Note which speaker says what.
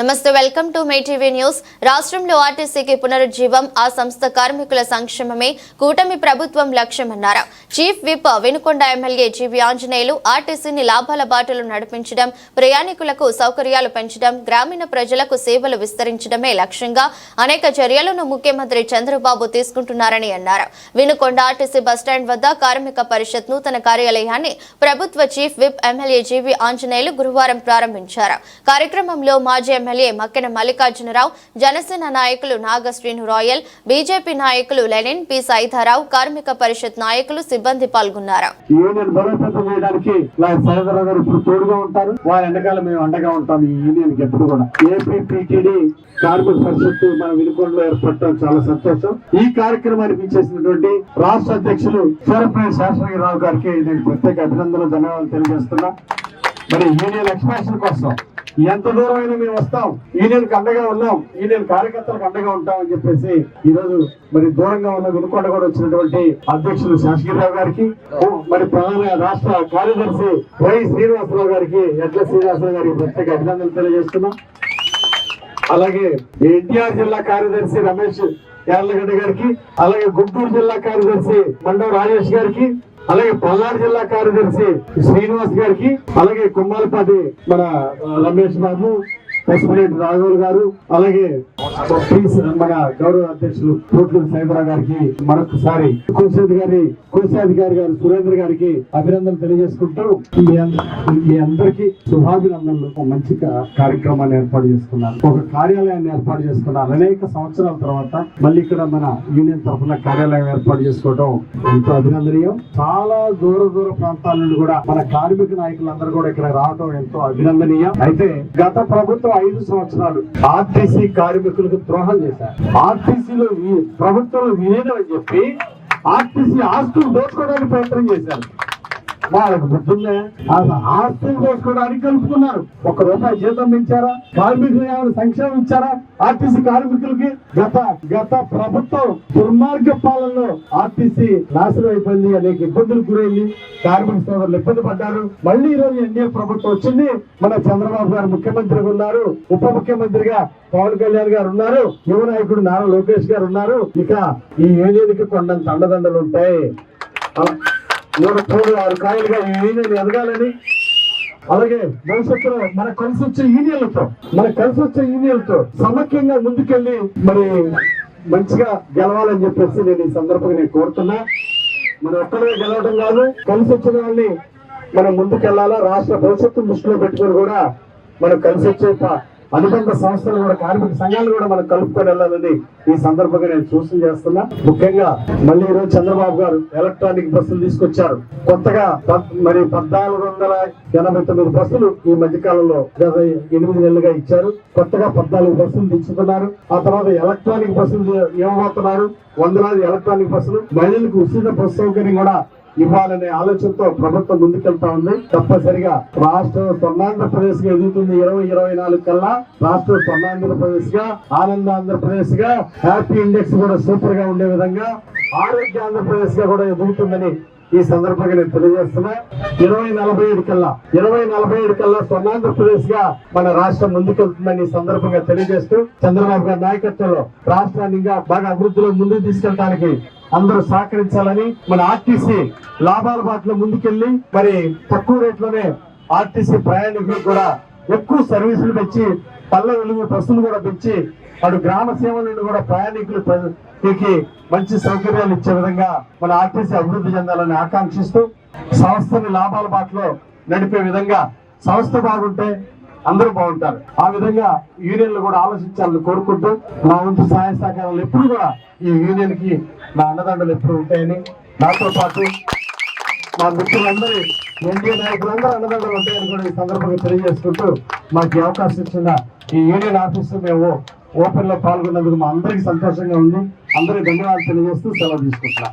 Speaker 1: నమస్తే, welcome to my TV news. రాష్ట్రంలో ఆర్టీసీకి పునరుజ్జీవం, ఆ సంస్థ కార్మికుల సంక్షేమమే కూటమి ప్రభుత్వం లక్ష్యమన్నారు. చీఫ్ విప్ వినుకొండ ఎమ్మెల్యే జీవి ఆంజనేయులు ఆర్టీసీని లాభాల బాటలు నడిపించడం, ప్రయాణికులకు సౌకర్యాలు పెంచడం, గ్రామీణ ప్రజలకు సేవలు విస్తరించడమే లక్ష్యంగా అనేక చర్యలను ముఖ్యమంత్రి చంద్రబాబు తీసుకుంటున్నారని అన్నారు. వినుకొండ ఆర్టీసీ బస్టాండ్ వద్ద కార్మిక పరిషత్ నూతన కార్యాలయాన్ని ప్రభుత్వ చీఫ్ విప్ ఎమ్మెల్యే జీవి ఆంజనేయులు గురువారం ప్రారంభించారు. కార్యక్రమంలో మాజీ ఎమ్మెల్యే మక్కెన మల్లికార్జునరావు, జనసేన నాయకులు నాగశ్రీను రాయల్, బీజేపీ నాయకులు లెనిన్ పి సైదారావు, కార్మిక పరిషత్ నాయకులు సిబ్బంది పాల్గొన్నారు.
Speaker 2: యూనియన్ బలోపేతం చేయడానికి సైదారావు గారు ఇప్పుడు తోడుగా ఉంటారు. వారి వెనకాల మేము అండగా ఉంటాం. ఈ యూనియన్ కి ఎప్పుడు కూడా ఏపీపీటీడీ కార్మిక పరిషత్ మన వినుకొండలో ఏర్పడటం చాలా సంతోషం. ఈ కార్యక్రమానికి ఇచ్చేసినటువంటి రాష్ట్ర అధ్యక్షులు సూరప్రయ శాస్త్రగిరిరావు గారికి నేను ప్రత్యేక అభినందనలు, ధన్యవాదాలు తెలియజేస్తున్నా. మరి యూనియన్ ఎక్స్పాన్షన్ కోసం ఎంత దూరం అయినా మేము వస్తాం, యూనియన్ కి అండగా ఉన్నాం, యూనియన్ కార్యకర్తలకు అండగా ఉంటాం అని చెప్పేసి ఈ రోజు మరి దూరంగా ఉన్న వినుకొండ కూడా వచ్చినటువంటి అధ్యక్షులు శాస్త్రగిరిరావు గారికి, మరి ప్రధాన రాష్ట్ర కార్యదర్శి వై శ్రీనివాసరావు గారికి, ఎడ్ల శ్రీనివాసరావు గారికి ప్రత్యేక అభినందనలు తెలియజేస్తున్నాం. అలాగే ఎన్టీఆర్ జిల్లా కార్యదర్శి రమేష్ యార్లగడ్డ గారికి, అలాగే గుంటూరు జిల్లా కార్యదర్శి మండవ రాజేష్ గారికి, అలాగే పల్నాడు జిల్లా కార్యదర్శి శ్రీనివాస్ గారికి, అలాగే కుమ్మాలపాటి మన రమేష్ బాబు, ప్రెసిడెంట్ రాఘవులు గారు, అలాగే మన గౌరవ అధ్యక్షులు కోట్లూరు సైబరావు గారికి మరొకసారి కోశాధికారి గారు సురేంద్ర గారికి అభినందనలు తెలియజేసుకుంటూ మీ అందరికీ శుభాభినందనలు. మంచి కార్యక్రమాన్ని ఏర్పాటు చేసుకున్నారు, ఒక కార్యాలయాన్ని ఏర్పాటు చేసుకున్నారు. అనేక సంవత్సరాల తర్వాత మళ్ళీ ఇక్కడ మన యూనియన్ తరఫున కార్యాలయం ఏర్పాటు చేసుకోవడం ఎంతో అభినందనీయం. చాలా దూర ప్రాంతాల నుండి కూడా మన కార్మిక నాయకులందరూ కూడా ఇక్కడ రావడం ఎంతో అభినందనీయం. అయితే గత ప్రభుత్వం 5 సంవత్సరాలు ఆర్టీసీ కార్మికులకు ద్రోహం చేశారు. ఆర్టీసీలో ప్రభుత్వంలో విలీనం అని చెప్పి ఆర్టీసీ ఆస్తులు దోచుకోవడానికి ప్రయత్నం చేశారు. వాళ్ళకు బుద్ధిందే, ఆస్తులు దోచుకోవడానికి కలుపుకున్నారు. ₹1 జీతం పెంచారా? కార్మికులు ఏమైనా సంక్షేమం ఇచ్చారా? ఆర్టీసీ కార్మికులకి గత ప్రభుత్వం దుర్మార్గ పాలనలో ఆర్టీసీ నాశనం అయిపోయింది, అనేక ఇబ్బందులకు గురైంది, కార్మిక సోదరులు ఇబ్బంది పడ్డారు. మళ్ళీ ఈ రోజు ఎన్డీఏ ప్రభుత్వం వచ్చింది. మన చంద్రబాబు గారు ముఖ్యమంత్రిగా ఉన్నారు, ఉప ముఖ్యమంత్రిగా పవన్ కళ్యాణ్ గారు ఉన్నారు, యువ నాయకుడు నారా లోకేష్ గారు ఉన్నారు. ఇక ఈ యూనియన్ కి కొండంత అండదండలు ఉంటాయి. 3 కాయలుగా ఈ యూనియన్ ఎదగాలని, అలాగే భవిష్యత్తులో మన కలిసి వచ్చే యూనియన్లతో సమైక్యంగా ముందుకెళ్లి మరి మంచిగా గెలవాలని చెప్పేసి నేను ఈ సందర్భంగా కోరుతున్నా. మనం ఒక్కడే గెలవడం కాదు, కలిసి వచ్చిన వాళ్ళని మనం ముందుకెళ్లాలా. రాష్ట్ర భవిష్యత్తు దృష్టిలో పెట్టుకుని కూడా మనం కలిసి వచ్చే అనుబంధ సంస్థలు కూడా, కార్మిక సంఘాలు కూడా మనం కలుపుకొని వెళ్ళాలని ఈ సందర్భంగా నేను సూచన చేస్తున్నా. ముఖ్యంగా మళ్ళీ ఈరోజు చంద్రబాబు గారు ఎలక్ట్రానిక్ బస్సులు తీసుకొచ్చారు. కొత్తగా మరి 1489 బస్సులు ఈ మధ్య కాలంలో గత 8 నెలలుగా ఇచ్చారు. కొత్తగా 14 బస్సులు దించుతున్నారు. ఆ తర్వాత ఎలక్ట్రానిక్ బస్సులు ఇవ్వబోతున్నారు. 100 ఎలక్ట్రానిక్ బస్సులు, మహిళలకు ఉచిత బస్సు సౌకర్యం కూడా ఇవ్వాలనే ఆలోచనతో ప్రభుత్వం ముందుకెళ్తా ఉంది. తప్పనిసరిగా రాష్ట్రం స్వర్ణాంధ్రప్రదేశ్ గా ఎదుగుతుంది. 2024 కల్లా రాష్ట్రం స్వర్ణాంధ్రప్రదేశ్ గా, ఆనంద ఆంధ్రప్రదేశ్ గా, హ్యాపీ ఇండెక్స్ కూడా సూపర్ గా ఉండే విధంగా ఆరోగ్య ఆంధ్రప్రదేశ్ గా కూడా ఎదుగుతుందని ఈ సందర్భంగా నేను తెలియజేస్తున్నా. 2047 కల్లా స్వర్ణాంధ్రప్రదేశ్ గా మన రాష్ట్రం ముందుకెళ్తుందని ఈ సందర్భంగా తెలియజేస్తూ, చంద్రబాబు గారి నాయకత్వంలో రాష్ట్రాన్ని ఇంకా బాగా అభివృద్ధిలో ముందుకు తీసుకెళ్ళడానికి అందరూ సహకరించాలని, మన ఆర్టీసీ లాభాల బాటలో ముందుకెళ్లి మరి తక్కువ రేట్లోనే ఆర్టీసీ ప్రయాణికులకు కూడా ఎక్కువ సర్వీసులు పెంచి, పల్లె వెలుగు బస్సులు కూడా పెంచి, అటు గ్రామ సేవల నుండి కూడా ప్రయాణికులకి మంచి సౌకర్యాలు ఇచ్చే విధంగా మన ఆర్టీసీ అభివృద్ధి చెందాలని ఆకాంక్షిస్తూ, సంస్థని లాభాల బాటలో నడిపే విధంగా, సంస్థ బాగుంటే అందరూ బాగుంటారు. ఆ విధంగా యూనియన్లు కూడా ఆలోచించాలని కోరుకుంటూ, నా వంతు సహాయ సహకారాలు ఎప్పుడు కూడా ఈ యూనియన్ కి నా అండదండలు ఎప్పుడు ఉంటాయని, నాతో పాటు మా మిత్రులందరి ఎన్డీఏ నాయకులందరూ అండదండలు ఉంటాయని కూడా ఈ సందర్భంగా తెలియజేసుకుంటూ, మాకు అవకాశం ఇచ్చిన ఈ యూనియన్ ఆఫీసు మేము ఓపెన్ లో పాల్గొన్నందుకు మా అందరికీ సంతోషంగా ఉంది. అందరికీ ధన్యవాదాలు తెలియజేస్తూ సెలవు తీసుకుంటున్నా.